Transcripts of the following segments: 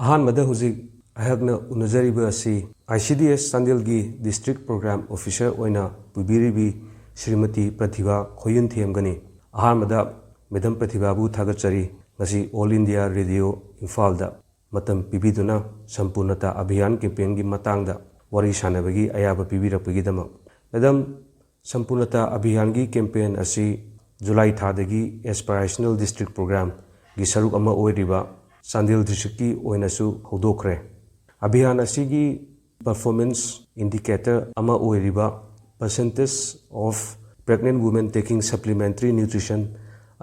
ꯑꯍꯥꯟꯕꯗ ꯍꯧꯖꯤꯛ ꯑꯩꯍꯥꯛꯅ ꯎꯅꯖꯔꯤꯕ ꯑꯁꯤ ICDS ꯆꯥꯟꯗꯦꯜꯒꯤ ꯗꯤꯁꯇ꯭ꯔꯤꯛ ꯄ꯭ꯔꯣꯒ꯭ꯔꯥꯝ ꯑꯣꯐꯤꯁꯔ ꯑꯣꯏꯅ ꯄꯨꯕꯤꯔꯤꯕꯤ ಶ್ರೀಮತಿ ꯄ꯭ꯔತಿꯚꯥ ꯈꯣꯌꯨꯟꯊꯦꯝꯒꯅꯤ ꯑꯍꯥꯟꯕꯗ ꯃꯦꯗꯝ ꯄ꯭ꯔತಿꯚꯥꯕꯨ ꯊꯥꯒꯠꯆꯔꯤ ꯉꯁꯤ ꯑꯣꯜ ꯏꯟꯗꯤꯌꯥ ꯔꯦꯗꯤꯑꯣ ꯏꯝꯐꯥꯜꯗ ꯃꯇꯝ ꯄꯤꯕꯤꯗꯨꯅ ꯁꯝꯄꯨꯔꯅꯇꯥ ꯑꯚꯤꯌꯥꯟ ꯀꯦꯝꯄꯦꯟꯒꯤ ꯃꯇꯥꯡꯗ ꯋꯥꯔꯤ ꯁꯥꯟꯅꯕꯒꯤ ꯑꯌꯥꯕ ꯄꯤꯕꯤꯔꯛꯄꯒꯤꯗꯃꯛ ꯃꯦꯗꯝ ꯁꯝꯄꯨꯔꯅꯇꯥ ꯑꯚꯤꯌꯥꯟꯒꯤ ꯀꯦꯝꯄꯦꯟ ꯑꯁꯤ ꯖꯨꯂꯥꯏ ꯊꯥꯗꯒꯤ ꯑꯦꯁꯄꯤꯔꯦꯁꯅꯦꯜ ꯗꯤꯁꯇ꯭ꯔꯤꯛ ꯄ꯭ꯔꯣꯒ꯭ꯔꯥꯝꯒꯤ ꯁꯔꯨꯛ ꯑꯃ ꯑꯣꯏꯔꯤꯕ ꯆꯥꯟꯗꯦꯜ ꯗꯤꯁꯇ꯭ꯔꯤꯛꯀꯤ ꯑꯣꯏꯅꯁꯨ ꯍꯧꯗꯣꯛꯈ꯭ꯔꯦ ꯑꯚꯤꯌꯥꯟ ꯑꯁꯤꯒꯤ ꯄꯔꯐꯣꯔꯃꯦꯟꯁ ꯏꯟꯗꯤꯀꯦꯇꯔ ꯑꯃ ꯑꯣꯏꯔꯤꯕ percentage of pregnant women taking supplementary nutrition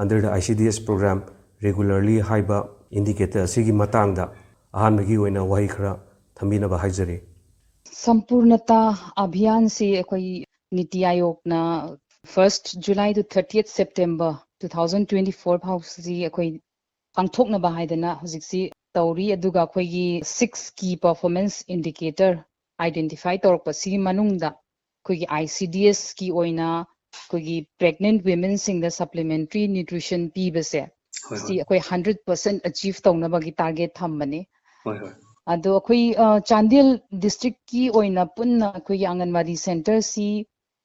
under the ICDS program regularly haiba indicator asigi matangda ahanbagi oina wahi khara thambinaba haijari Sampurnata Abhiyan se koi Niti Aayog na 1st July to 30th September 2024 phau si koi pangthokna ba haidana hojiksi tauri aduga koi gi 6 key performance indicator identify torpa si manungda koi gi ICDS ki oina koi gi pregnant women sing the supplementary nutrition pibase si koi 100% achieve tawna ba gi target thambani ado koi Chandel district ki oina punna koi Anganwadi center si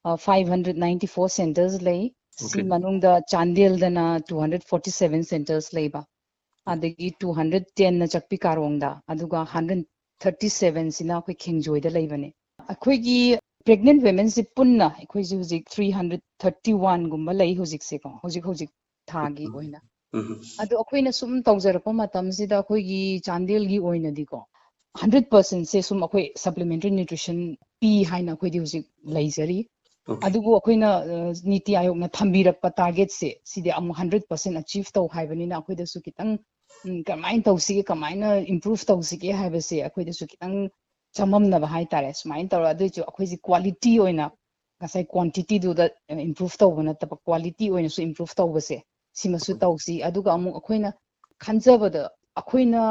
594 centers lay si manungda Chandel dana 247 centers layba adagi 210 na chakpi karongda aduga 137 sina koi Khingjoy da laybane akoi gi pregnant women si punna akoi ji hujik 331 gumba lay hujik se ko hujik thagi oina ado akoi na sum tawjarpa matam sida akoi gi Chandel gi oina di ko 100% se sum akoi supplementary nutrition pi haina akoi di hujik laijari adugu akoi na Niti Aayog na thambirakpa target se side am 100% achieve taw haibani na akoi da su kitang kamain tawsige kamaina improve tawsige haibase akoi da su kitang chamamna ba hai tare sumain taw adu ju akoi ji quality oina ngasai quantity du da improve tawbana ta quality oina su improve tawbase simasu tawsi aduga amu akoina khanjabada akoina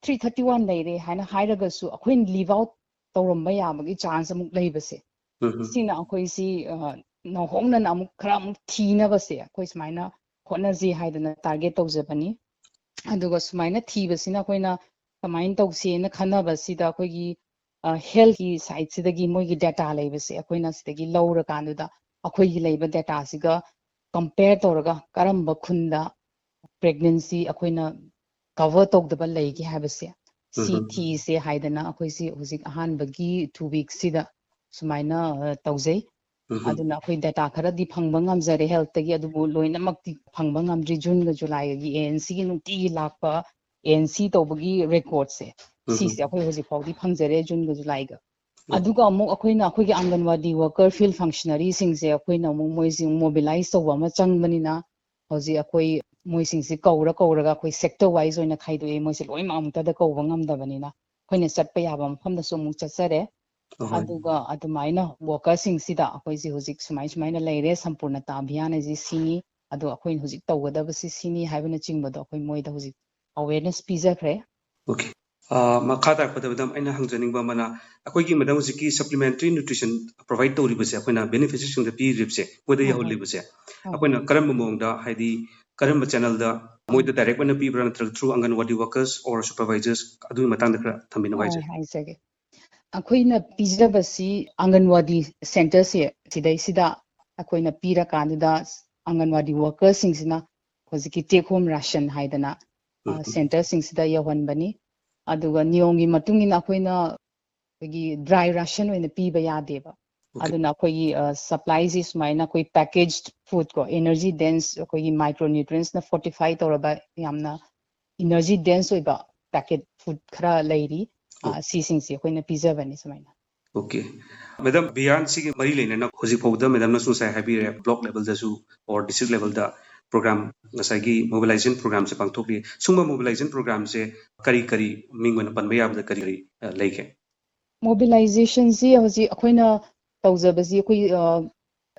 331 leire haina hairagasu akoin leave out tawramba yabagi chance amuk leibase sina akoi si no hongna amuk khara amuk thina base akoi sumaina hotnaji haidana target tawjabani aduga sumaina thibasina akoina kamain tawse na khanaba sida akoi gi health ki side sidagi moigi data leibase akoina sidagi lawra kanuda akoi gi leiba data siga compare tawraga karamba khunda pregnancy akoina cover tawdaba leigi habase CT se haidana akoi si hujik ahanbagi 2 weeks sida sumaina tawjai aduna akoi data khara di phangba ngamjare health tagi adubu loina makti phangba ngamdri June ga July gi ANC gi nunti lakpa ANC tawbagi record se si se akoi hujik phawdi phangjare June ga July ga aduga amuk akoina akoi gi Anganwadi worker field functionary sing se akoina amuk moi sing mobilize tawba ma changbani hoji akoi moi sing si kaura ga akoi sector wise oina khaidoi moi se loi mamta da kawba ngamdabani na khoina chatpa yaba mafam da somuk chatsare aduga adumaina worker sing sida akoi ji hujik sumaina leire Sampurnata Abhiyan ji sini adu akoi hujik tawgadaba si sini haibana chingbado akoi moi da hujik awareness pijakhre okay makha takpadabadam aina hangjaningba mana akoigi madam hujiki supplementary nutrition provide tawribase akoina beneficiaries sing da pi ripse moida yaholibase akoina karamba mongda haidi karamba channel da moida direct bana pi brana through Anganwadi workers or supervisors adu matang da thambina waise hai sage akoina pijabasi Anganwadi center se sidai sida akoina pira kanuda Anganwadi workers sing sina hojiki take home ration haidana center sing sida yawanbani aduga niyongi matungina akoina gi dry ration oina piba yadeba aduna akoigi supplies is maina koi packaged food ko energy dense akoigi micronutrients na 45 toraba yamna energy dense oiba packet food khara leiri si sing si akoina pijabani sumaina okay madam beyond sigi mari leina na hoji fawda madam na su sai habire block level da su or district level da program ngasagi mobilization program se pangthokli sungma mobilization program se kari mingwana panba yabda kari leike mobilization si hoji akoina tawjabasi akoi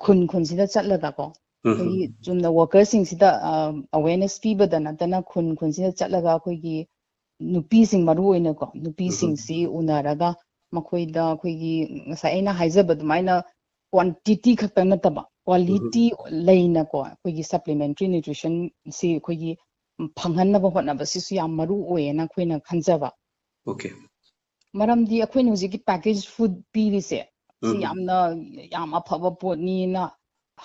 khun sida chatlaga ko akoi chumna workers sing sida awareness pibada natana khun sida chatlaga akoi gi nupi sing maru oina ko nupi sing si unaraga makoida akoi gi ngasai aina haijaba dumaina quantity khakta nataba quality leina ko akoi gi supplementary nutrition si akoi gi phanghanna ba hotna ba si su yam maru oena khoina khanjaba Okay. ꯃꯔꯝꯗꯤ ꯑꯩꯈꯣꯏꯅ ꯍꯧꯖꯤꯛꯀꯤ package food ꯄꯤꯔꯤꯁꯦ ꯁꯤ Mhm. ꯌꯥꯝ ꯑꯐꯕ ꯄꯣꯠꯅꯤꯅ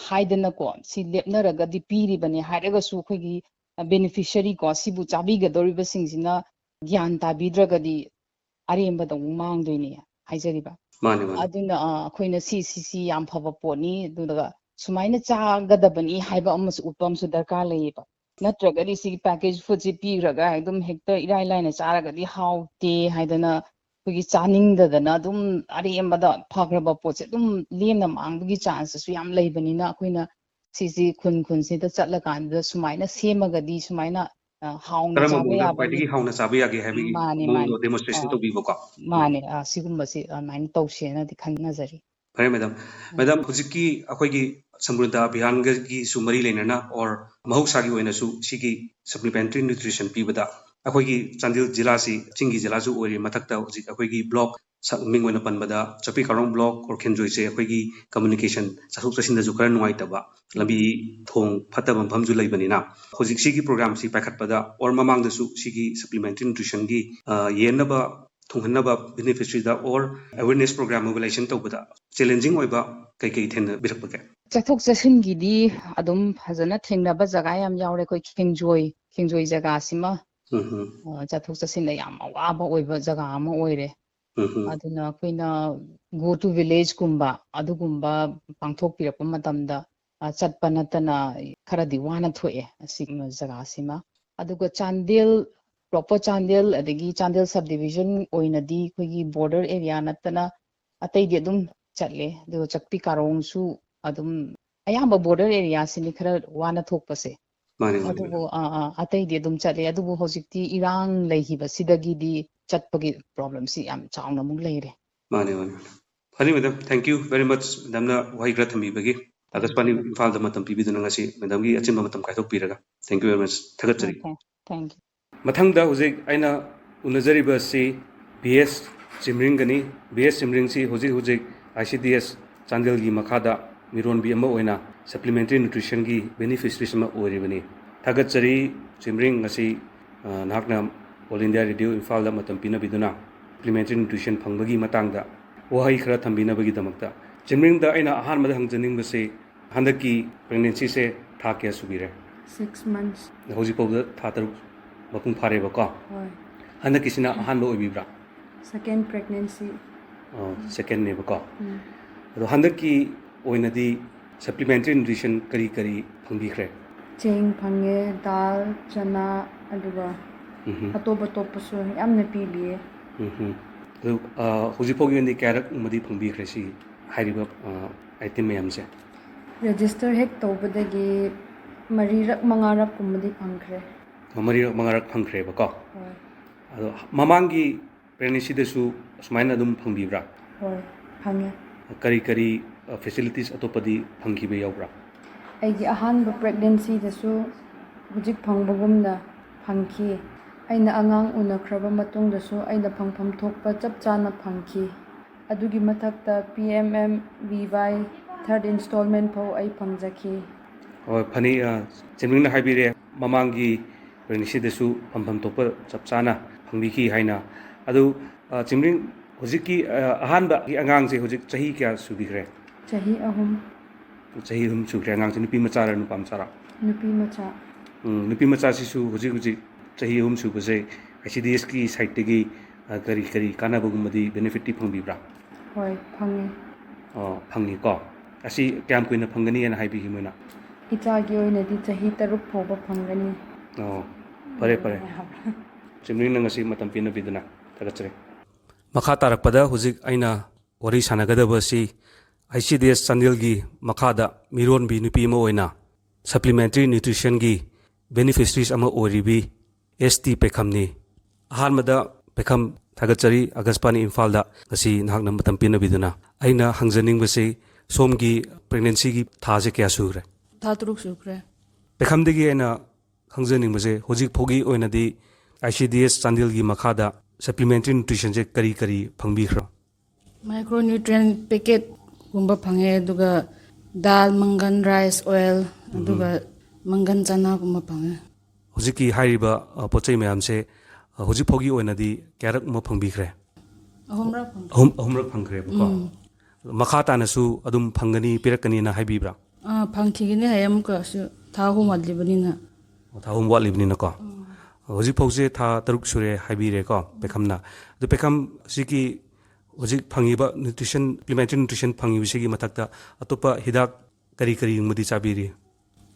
ꯍꯥꯏꯗꯅꯀꯣ ꯁꯤ ꯂꯦꯞꯅꯔꯒꯗꯤ ꯄꯤꯔꯤꯕꯅꯦ ꯍꯥꯏꯔꯒꯁꯨ ꯑꯩꯈꯣꯏꯒꯤ ꯕꯦꯅꯤꯐꯤஷꯔꯤ ꯀꯣ ꯁꯤꯕꯨ ꯆꯥꯕꯤꯒꯗꯧꯔꯤꯕꯁꯤꯡꯁꯤꯅ ꯒ꯭ꯌꯥꯟ ꯇꯥꯕꯤꯗ꯭ꯔꯒꯗꯤ ꯑꯔꯦꯝꯕꯗ ꯑꯃꯨꯛ ꯃꯥꯡꯗꯣꯏꯅꯦ ꯍꯥꯏꯖꯔꯤꯕ Mani mani. ꯑꯗꯨꯅ ꯑꯩꯈꯣꯏꯅ ꯁꯤ ꯌꯥꯝ ꯐꯕ ꯄꯣꯠꯅꯤ ꯑꯗꯨꯒ ꯁꯨꯃꯥꯏꯅ ꯆꯥꯒꯗꯕꯅꯤ ꯍꯥꯏꯕ ꯑꯃꯁꯨ ꯎꯠꯄ ꯑꯃꯁꯨ ꯗꯔꯀꯥꯔ ꯂꯩꯌꯦꯕ ꯅꯠꯇ꯭ꯔꯒꯗꯤ ꯁꯤꯒꯤ ꯄꯦꯀꯦꯖ ꯐꯨꯗꯁꯤ ꯄꯤꯈ꯭ꯔꯒ ꯑꯗꯨꯝ ꯍꯦꯛꯇ ꯏꯔꯥꯏ ꯂꯥꯏꯅ ꯆꯥꯔꯒꯗꯤ ꯍꯥꯎꯇꯦ ꯍꯥꯏꯗꯅ ꯑꯩꯈꯣꯏꯒꯤ ꯆꯥꯅꯤꯡꯗꯗꯅ ꯑꯗꯨꯝ ꯑꯔꯦꯝꯕꯗ ꯐꯈ꯭ꯔꯕ ꯄꯣꯠꯁꯦ ꯑꯗꯨꯝ ꯂꯦꯝꯅ ꯃꯥꯡꯕꯒꯤ ꯆꯥꯟꯁꯦꯁꯁꯨ ꯌꯥꯝ ꯂꯩꯕꯅꯤꯅ ꯑꯩꯈꯣꯏꯅ ꯁꯤꯁꯤ ꯈꯨꯟꯁꯤꯗ ꯆꯠꯂꯀꯥꯟꯗ ꯁꯨꯃꯥꯏꯅ ꯁꯦꯝꯃꯒꯗꯤ ꯁꯨꯃꯥꯏꯅ ꯍꯥꯎꯅ Karamba ꯆꯥꯕ mongda ꯌꯥꯕꯅꯤ kwaidagi hauna sabi yage habi ꯃꯥꯅꯦ ꯃꯥꯅꯦ mongdo demonstration to bibo ka. ꯃꯥꯅꯦ ꯁꯤꯒꯨꯝꯕꯁꯤ ꯑꯗꯨꯃꯥꯏꯅ ꯇꯧꯁꯦꯅꯗꯤ ꯈꯟꯅꯖꯔꯤ Fare madam. Madam hujiki akoigi samruddha abhiyan gi su mari lenana or mahusagi oina su sigi supplementary nutrition pibada akoigi Chandil jila si chingi jila su ori mathakta hujik akoigi block ming oina panbada chapi karong block or khenjoi se akoigi communication chasuk chasin da ju kara nuai taba lambi thong phata bam pham ju leibani na hujik sigi program si pakhat pada or mamang da su sigi supplementary nutrition gi yenaba thunghanaba beneficiary da or awareness program mobilization tawbada challenging oiba kai kai thena birakpake ꯆꯠꯊꯣꯛ ꯆꯠꯁꯤꯟꯒꯤꯗꯤ ꯑꯗꯨꯝ ꯐꯖꯅ ꯊꯦꯡꯅꯕ ꯖꯒꯥ ꯌꯥꯝ ꯌꯥꯎꯔꯦ ꯑꯩꯈꯣꯏ ꯈꯦꯡꯖꯣꯏ ꯖꯒꯥꯁꯤꯃ ꯆꯠꯊꯣꯛ ꯆꯠꯁꯤꯟꯗ ꯌꯥꯝ ꯑꯋꯥꯕ ꯑꯣꯏꯕ ꯖꯒꯥ ꯑꯃ ꯑꯣꯏꯔꯦ ꯑꯗꯨꯅ ꯑꯩꯈꯣꯏꯅ ꯒꯣ ꯇꯨ ꯚꯤꯂꯦꯖꯀꯨꯝꯕ ꯑꯗꯨꯒꯨꯝꯕ ꯄꯥꯡꯊꯣꯛꯄꯤꯔꯛꯄ ꯃꯇꯝꯗ ꯆꯠꯄ ꯅꯠꯇꯅ ꯈꯔꯗꯤ ꯋꯥꯅ ꯊꯣꯛꯑꯦ ꯑꯁꯤꯒꯨꯝꯕ ꯖꯒꯥꯁꯤꯃ ꯑꯗꯨꯒ ꯆꯥꯟꯗꯦꯜ ꯄ꯭ꯔꯣꯄꯔ ꯆꯥꯟꯗꯦꯜ ꯑꯗꯒꯤ ꯆꯥꯟꯗꯦꯜ ꯁꯕ ꯗꯤꯕꯤꯖꯟ ꯑꯣꯏꯅꯗꯤ ꯑꯩꯈꯣꯏꯒꯤ ꯕꯣꯔꯗꯔ ꯑꯦꯔꯤꯌꯥ ꯅꯠꯇꯅ ꯑꯇꯩꯗꯤ ꯑꯗꯨꯝ ꯆꯠꯂꯦ ꯑꯗꯨꯒ ꯆꯛꯄꯤ ꯀꯥꯔꯣꯡꯁꯨ ꯑꯗꯨꯝ ꯑꯌꯥꯝꯕ ꯕꯣꯔꯗꯔ ꯑꯦꯔꯤꯌꯥꯁꯤꯅꯤ ꯈꯔ ꯋꯥꯅ ꯊꯣꯛꯄꯁꯦ mani mani ꯑꯗꯨꯕꯨ ꯑꯇꯩꯗꯤ ꯑꯗꯨꯝ ꯆꯠꯂꯦ ꯑꯗꯨꯕꯨ ꯍꯧꯖꯤꯛꯇꯤ ꯏꯔꯥꯡ ꯂꯩꯈꯤꯕꯁꯤꯗꯒꯤꯗꯤ ꯆꯠꯄꯒꯤ ꯄ꯭ꯔꯣꯕ꯭ꯂꯦꯝꯁꯤ ꯌꯥꯝ ꯆꯥꯎꯅ ꯑꯃꯨꯛ ꯂꯩꯔꯦ mani mani fani madam thank you very much madam na wai gra thambi bagi Akashvani Imphal da matam pibiduna ngasi madam gi achimba matam kaithok piraga thank you very much thagatsari Thank you. mathangda hujik aina unajariba si BS Simring gani BS Simring si hujik ICDS Chandel gi makhada miron bi ama oina supplementary nutrition gi beneficiaries ama oribani thagatsari Simring ngasi nakna All India Radio Imphal da matam pina biduna supplementary nutrition phangbagi matangda wahai khara thambina bagi damakta Simring da aina ahan mada hangjaning base handaki pregnancy se tha kya subire 6 months. hojik pawda tha taru mapung phare ba ko Hoy. handaki sina ahan lo obibra Second pregnancy. second ne ba ko ado handaki oinadi supplementary nutrition kari phangbi khre Cheng phange dal chana aduga atoba topasu yamna pibiye. ado hojik pawgi ni karak umadi phangbi khre si hairiba item mayam se Register hek tobadagi marirak mangarak kumadi phangkhre. mari mangarak phangkhre ba ko Hoy. ado mamangi pregnancy desu sumaina dum phangbibra Hoy. Phange. kari facilities atopadi phangkibe yaubra Aigi ahanba pregnancy dasu hujik phangbagumna phangki. Aina angang unakraba matungdasu aina phangpham thokpa chap chana phangki. Adugi mathakta PMMVY third installment pau ai phangjaki. Phani Chimring haibire mamangi pregnancy desu phampham topa chap chana phangbiki haina adu Chimring hojiki ahanba gi angang se hojik chahi kya subikre Chahi ahum chahi hum chukre angang se nupi macha ra nupam chara nupi macha. nupi macha si su hojik chahi hum su base ICDS ki site gi kari kana bagumadi benefit ti phangbibra Hoy. Phange. phangi ko asi kyam kuina phangani ana haibi himuna Ichagi oinadi chahi taruk phoba phangani. pare Chimring na ngasi matam pina biduna tagachre makha tarakpada hujik aina wari sanagadaba si ICDS Chandel gi makhada miron bi nupi ma oina supplementary nutrition gi beneficiaries ama oribi ST Pekhamni ahanmada Pekham thagachari Agashvani Imphal da ngasi nahakna matam pina biduna aina hangjaning base somgi pregnancy gi thase kya sugre Tha turuk sukre. Pekham degi aina hangjaning base hojik phogi oinadi ICDS Chandel gi makhada supplementary nutrition je kari phangbi khra Micronutrient packet gumba phange aduga dal mangan rice oil aduga mangan chana gumba phange hojiki hairiba pochai mayam se ꯍꯧꯖꯤꯛ ꯐꯥꯎꯒꯤ ꯑꯣꯏꯅꯗꯤ ꯀꯌꯥꯔꯛ ꯑꯃ ꯐꯪꯕꯤꯈ꯭ꯔꯦ? ꯑꯍꯨꯝꯔꯛ ꯐꯪ ꯑꯍꯨꯝꯔꯛ ꯐꯪꯈ꯭ꯔꯦꯕꯀꯣ. ꯃꯈꯥ ꯇꯥꯅꯁꯨ ꯑꯗꯨꯝ ꯐꯪꯒꯅꯤ ꯄꯤꯔꯛꯀꯅꯤꯅ ꯍꯥꯏꯕꯤꯕ꯭ꯔꯥ? ꯐꯪꯈꯤꯒꯅꯤ ꯍꯥꯏ ꯑꯃꯨꯛꯀꯁꯨ ꯊꯥ ꯑꯍꯨꯝ ꯋꯥꯠꯂꯤꯕꯅꯤꯅ. ꯊꯥ ꯑꯍꯨꯝ ꯋꯥꯠꯂꯤꯕꯅꯤꯅꯀꯣ. ꯍꯧꯖꯤꯛ ꯐꯥꯎꯁꯦ ꯊꯥ 6 ꯁꯨꯔꯦ ꯍꯥꯏꯕꯤꯔꯦꯀꯣ ꯄꯦꯈꯝꯅ. ꯑꯗꯨ ꯄꯦꯈꯝ ꯁꯤꯒꯤ ꯍꯧꯖꯤꯛ ꯐꯪꯉꯤꯕ ꯅ꯭ꯌꯨꯇ꯭ꯔꯤꯁꯟ ꯁꯄ꯭ꯂꯤꯃꯦꯟꯇꯔꯤ ꯅ꯭ꯌꯨꯇ꯭ꯔꯤꯁꯟ ꯐꯪꯉꯤꯕꯁꯤꯒꯤ ꯃꯊꯛꯇ ꯑꯇꯣꯞꯄ ꯍꯤꯗꯥꯛ ꯀꯔꯤ ꯀꯔꯤꯒꯨꯝꯕꯗꯤ ꯆꯥꯕꯤꯔꯤ?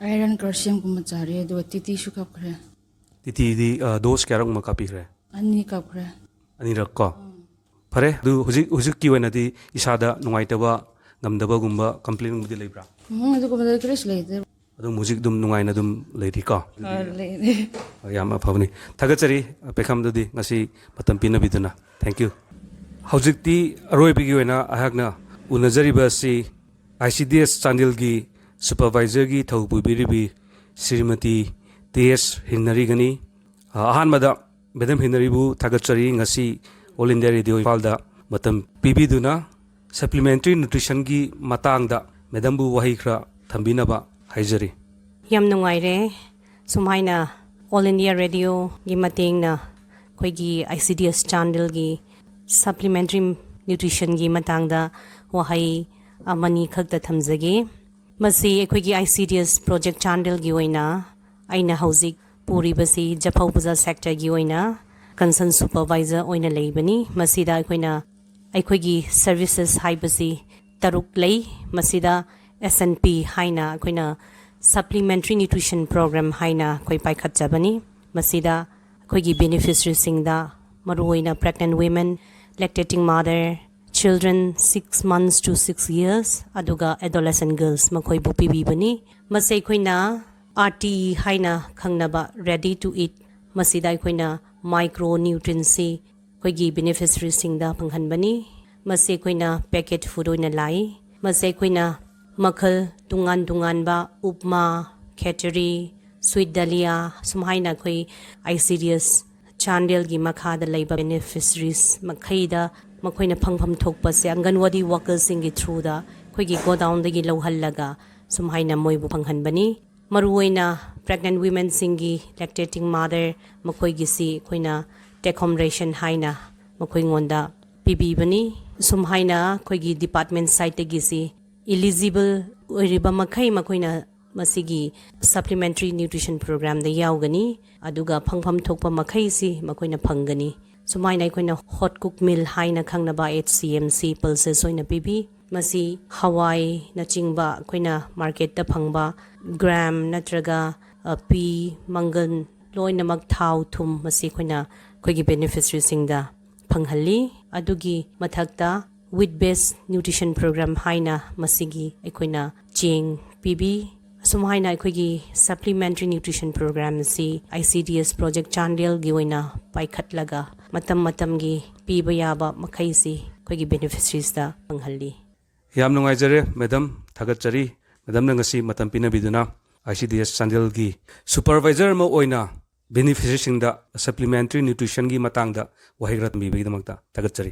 ꯑꯥꯏꯔꯟ ꯀꯜꯁꯤꯌꯝꯒꯨꯝꯕ ꯆꯥꯔꯦ ꯑꯗꯨꯒ ꯇꯤꯇꯤꯁꯨ ꯀꯥꯞꯈ꯭ꯔꯦ. ꯇꯤꯇꯤꯗꯤ ꯗꯣꯁ ꯀꯌꯥꯔꯛ ꯀꯥꯞꯄꯤꯈ꯭ꯔꯦ? 2 ꯀꯥꯞꯈ꯭ꯔꯦ. ꯑꯅꯤꯔꯛ ꯀꯣ. ꯐꯔꯦ ꯑꯗꯨ ꯍꯧꯖꯤꯛꯀꯤ ꯑꯣꯏꯅꯗꯤ ꯏꯁꯥꯗ ꯅꯨꯡꯉꯥꯏꯇꯕ ꯉꯝꯗꯕꯒꯨꯝꯕ ꯀꯝꯄ꯭ꯂꯦꯟꯒꯨꯝꯕꯗꯤ ꯂꯩꯕ꯭ꯔꯥ? ꯑꯗꯨꯒꯨꯝꯕꯗ ꯀꯔꯤꯁꯨ ꯂꯩꯇꯦ. ꯑꯗꯨꯝ ꯍꯧꯖꯤꯛ ꯑꯗꯨꯝ ꯅꯨꯡꯉꯥꯏꯅ ꯑꯗꯨꯝ ꯂꯩꯔꯤꯀꯣ. ꯂꯩꯔꯦ. ꯌꯥꯝ ꯑꯐꯕꯅꯤ. ꯊꯥꯒꯠꯆꯔꯤ ꯄꯦꯈꯝꯗꯨꯗꯤ ꯉꯁꯤ ꯃꯇꯝ ꯄꯤꯅꯕꯤꯗꯨꯅ. Thank you. ꯍꯧꯖꯤꯛꯇꯤ ꯑꯔꯣꯏꯕꯒꯤ ꯑꯣꯏꯅ ꯑꯩꯍꯥꯛꯅ ꯎꯅꯖꯔꯤꯕ ꯑꯁꯤ ICDS ꯆꯥꯟꯗꯦꯜꯒꯤ ꯁꯨꯄꯔꯚꯥꯏꯖꯔꯒꯤ ꯊꯧ ꯄꯨꯕꯤꯔꯤꯕꯤ శ్రీమతి TS ꯍꯤꯡꯅꯔꯤꯒꯅꯤ. ꯑꯍꯥꯟꯕꯗ ꯃꯦꯗꯝ ꯍꯤꯡꯅꯔꯤꯕꯨ ꯊꯥꯒꯠꯆꯔꯤ ꯉꯁꯤ ꯑꯣꯜ ꯏꯟꯗꯤꯌꯥ ꯔꯦꯗꯤꯑꯣ ꯏꯝꯐꯥꯜꯗ ꯃꯇꯝ ꯄꯤꯕꯤꯗꯨꯅ ꯁꯄ꯭ꯂꯤꯃꯦꯟꯇꯔꯤ ꯅ꯭ꯌꯨꯇ꯭ꯔꯤꯁꯟꯒꯤ ꯃꯇꯥꯡꯗ ꯃꯦꯗꯝꯕꯨ ꯋꯥꯍꯩ ꯈꯔ ꯊꯝꯕꯤꯅꯕ ꯍꯥꯏꯖꯔꯤ. ꯌꯥꯝ ꯅꯨꯡꯉꯥꯏꯔꯦ ꯁꯨꯃꯥꯏꯅ ꯑꯣꯜ ꯏꯟꯗꯤꯌꯥ ꯔꯦꯗꯤꯑꯣꯒꯤ ꯃꯇꯦꯡꯅ ꯑꯩꯈꯣꯏꯒꯤ ICDS ꯆꯥꯟꯗꯦꯜꯒꯤ ꯁꯄ꯭ꯂꯤꯃꯦꯟꯇꯔꯤ ꯅ꯭ꯌꯨꯇ꯭ꯔꯤꯁꯟꯒꯤ ꯃꯇꯥꯡꯗ ꯋꯥꯍꯩ ꯑꯃꯅꯤ ꯈꯛꯇ ꯊꯝꯖꯒꯦ. ꯃꯁꯤ ꯑꯩꯈꯣꯏꯒꯤ ICDS ꯄ꯭ꯔꯣꯖꯦꯛ ꯆꯥꯟꯗꯦꯜꯒꯤ ꯑꯣꯏꯅ ꯑꯩꯅ ꯍꯧꯖꯤꯛ ꯄꯨꯔꯤꯕꯁꯤ ꯖꯐꯧ ꯕꯖꯥꯔ ꯁꯦꯛꯇꯔꯒꯤ ꯑꯣꯏꯅ ꯀꯟꯁꯔꯟ ꯁꯨꯄꯔꯚꯥꯏꯖꯔ ꯑꯣꯏꯅ ꯂꯩꯕꯅꯤ. ꯃꯁꯤꯗ ꯑꯩꯈꯣꯏꯒꯤ ꯁꯔꯚꯤꯁꯦꯁ ꯍꯥꯏꯕꯁꯤ 6 ꯂꯩ. ꯃꯁꯤꯗ S&P ꯍꯥꯏꯅ ꯑꯩꯈꯣꯏꯅ ꯁꯄ꯭ꯂꯤꯃꯦꯟꯇꯔꯤ ꯅ꯭ꯌꯨꯇ꯭ꯔꯤꯁꯟ ꯄ꯭ꯔꯣꯒ꯭ꯔꯥꯝ ꯍꯥꯏꯅ ꯑꯩꯈꯣꯏ ꯄꯥꯏꯈꯠꯆꯕꯅꯤ. ꯃꯁꯤꯗ ꯑꯩꯈꯣꯏꯒꯤ ꯕꯦꯅꯤꯐꯤꯁꯔꯤꯁꯤꯡꯗ ꯃꯔꯨꯑꯣꯏꯅ pregnant women, lactating mother, children 6 months to 6 years ꯑꯗꯨꯒ ꯑꯦꯗꯣꯂꯦꯁꯦꯟ ꯒꯔꯜꯁ ꯃꯈꯣꯏꯕꯨ ꯄꯤꯕꯤꯕꯅꯤ. ꯃꯁꯤ ꯑꯩꯈꯣꯏꯅ RTE ꯍꯥꯏꯅ ꯈꯪꯅꯕ ꯔꯦꯗꯤ ꯇꯨ ꯏꯠ. ꯃꯁꯤꯗ ꯑꯩꯈꯣꯏꯅ ꯃꯥꯏꯀ꯭ꯔꯣ ꯅ꯭ꯌꯨꯇ꯭ꯔꯤꯟꯁꯤ ꯑꯩꯈꯣꯏꯒꯤ ꯕꯦꯅꯤꯐꯤꯁꯔꯤꯁꯤꯡꯗ ꯐꯪꯍꯟꯕꯅꯤ. ꯃꯁꯤ ꯑꯩꯈꯣꯏꯅ ꯄꯦꯀꯦꯠ ꯐꯨꯗ ꯑꯣꯏꯅ ꯂꯥꯛꯏ. ꯃꯁꯤ ꯑꯩꯈꯣꯏꯅ ꯃꯈꯜ ꯇꯣꯉꯥꯟ ꯇꯣꯉꯥꯟꯕ ꯎꯞꯃꯥ, ꯈꯦꯆꯔꯤ, ꯁ꯭ꯋꯤꯠ ꯗꯥꯂꯤꯌꯥ ꯁꯨꯃꯥꯏꯅ ꯑꯩꯈꯣꯏ ICDS ꯆꯥꯟꯗꯦꯜꯒꯤ ꯃꯈꯥꯗ ꯂꯩꯕ ꯕꯦꯅꯤꯐꯤꯁꯔꯤꯁ ꯃꯈꯩꯗ ꯃꯈꯣꯏꯅ ꯐꯪꯐꯝ ꯊꯣꯛꯄꯁꯦ ꯑꯪꯒꯟꯋꯥꯗꯤ ꯋꯥꯀꯔꯁꯤꯡꯒꯤ ꯊ꯭ꯔꯨꯗ ꯑꯩꯈꯣꯏꯒꯤ ꯒꯣꯗꯥꯎꯟꯗꯒꯤ ꯂꯧꯍꯜꯂꯒ ꯁꯨꯃꯥꯏꯅ ꯃꯣꯏꯕꯨ ꯐꯪꯍꯟꯕꯅꯤ. ꯃꯔꯨꯑꯣꯏꯅ ꯄ꯭ꯔꯦꯒꯅꯦꯟ ꯋꯤꯃꯦꯟꯁꯤꯡꯒꯤ, ꯂꯦꯛꯇꯦꯇꯤꯡ ꯃꯥꯗꯔ ꯃꯈꯣꯏꯒꯤꯁꯤ ꯑꯩꯈꯣꯏꯅ ꯇꯦꯛ ꯍꯣꯝ ꯔꯦꯁꯟ ꯍꯥꯏꯅ ꯃꯈꯣꯏꯉꯣꯟꯗ ꯄꯤꯕꯤꯕꯅꯤ. ꯁꯨꯝꯍꯥꯏꯅ ꯑꯩꯈꯣꯏꯒꯤ ꯗꯤꯄꯥꯔꯠꯃꯦꯟ ꯁꯥꯏꯠꯇꯒꯤꯁꯤꯏꯂꯤꯖꯤꯕꯜ ꯑꯣꯏꯔꯤꯕ ꯃꯈꯩ ꯃꯈꯣꯏꯅ ꯃꯁꯤꯒꯤ ꯁꯄ꯭ꯂꯤꯃꯦꯟꯇꯔꯤ ꯅ꯭ꯌꯨꯇ꯭ꯔꯤꯁꯟ ꯄ꯭ꯔꯣꯒ꯭ꯔꯥꯝꯗ ꯌꯥꯎꯒꯅꯤ. ꯑꯗꯨꯒ ꯐꯪꯐꯝ ꯊꯣꯛꯄ ꯃꯈꯩꯁꯤ ꯃꯈꯣꯏꯅ ꯐꯪꯒꯅꯤ. ꯁꯨꯃꯥꯏꯅ ꯑꯩꯈꯣꯏꯅ ꯍꯣꯠ ꯀꯨꯛ ꯃꯤꯜ ꯍꯥꯏꯅ ꯈꯪꯅꯕ HCMC ꯄꯜꯁꯦꯁ ꯑꯣꯏꯅ ꯄꯤꯕꯤ. ꯃꯁꯤ ꯍꯋꯥꯏꯅꯆꯤꯡꯕ ꯑꯩꯈꯣꯏꯅ ꯃꯥꯔꯀꯦꯠꯇ ꯐꯪꯕ ꯒ꯭ꯔꯥꯝ ꯅꯠꯇ꯭ꯔꯒ ꯄꯤ, ꯃꯪꯒꯟ ꯂꯣꯏꯅꯃꯛ ꯊꯥꯎ ꯊꯨꯝ ꯃꯁꯤ ꯑꯩꯈꯣꯏꯒꯤ ꯕꯦꯅꯤꯐꯤꯁꯔꯤꯁꯤꯡꯗ ꯐꯪꯍꯜꯂꯤ. ꯑꯗꯨꯒꯤ ꯃꯊꯛꯇ ꯋꯤꯠ ꯕꯦꯁ ꯅ꯭ꯌꯨꯇ꯭ꯔꯤꯁꯟ ꯄ꯭ꯔꯣꯒ꯭ꯔꯥꯝ ꯍꯥꯏꯅ ꯃꯁꯤꯒꯤ ꯑꯩꯈꯣꯏꯅ ꯆꯦꯡ ꯄꯤꯕꯤ. ꯑꯁꯨꯝꯍꯥꯏꯅ ꯑꯩꯈꯣꯏꯒꯤ ꯁꯄ꯭ꯂꯤꯃꯦꯟꯇꯔꯤ ꯅ꯭ꯌꯨꯇ꯭ꯔꯤꯁꯟ ꯄ꯭ꯔꯣꯒ꯭ꯔꯥꯝ ꯑꯁꯤ ICDS ꯄ꯭ꯔꯣꯖꯦꯛ ꯆꯥꯟꯗꯦꯜꯒꯤ ꯑꯣꯏꯅ ꯄꯥꯏꯈꯠꯂꯒ ꯃꯇꯝ ꯃꯇꯝꯒꯤ ꯄꯤꯕ ꯌꯥꯕ ꯃꯈꯩꯁꯤ ꯑꯩꯈꯣꯏꯒꯤ ꯕꯦꯅꯤꯐꯤꯁꯔꯤꯁꯇ ꯐꯪꯍꯜꯂꯤ. ꯌꯥꯝ ꯅꯨꯡꯉꯥꯏꯖꯔꯦ ꯃꯦꯗꯝ. ꯊꯥꯒꯠꯆꯔꯤ ꯃꯦꯗꯝꯅ ꯉꯁꯤ ꯃꯇꯝ ꯄꯤꯅꯕꯤꯗꯨꯅ ICDS ꯆꯥꯟꯗꯦꯜꯒꯤ ꯁꯨꯄꯔꯚꯥꯏꯖꯔ ꯑꯃ ꯑꯣꯏꯅ ꯕꯦꯅꯤꯐꯤꯁꯔꯤꯁꯤꯡꯗ ꯁꯄ꯭ꯂꯤꯃꯦꯟꯇꯔꯤ ꯅ꯭ꯌꯨꯇ꯭ꯔꯤꯁꯟꯒꯤ ꯃꯇꯥꯡꯗ ꯋꯥꯍꯩ ꯈꯔ ꯊꯝꯕꯤꯕꯒꯤꯗꯃꯛꯇ ꯊꯥꯒꯠꯆꯔꯤ.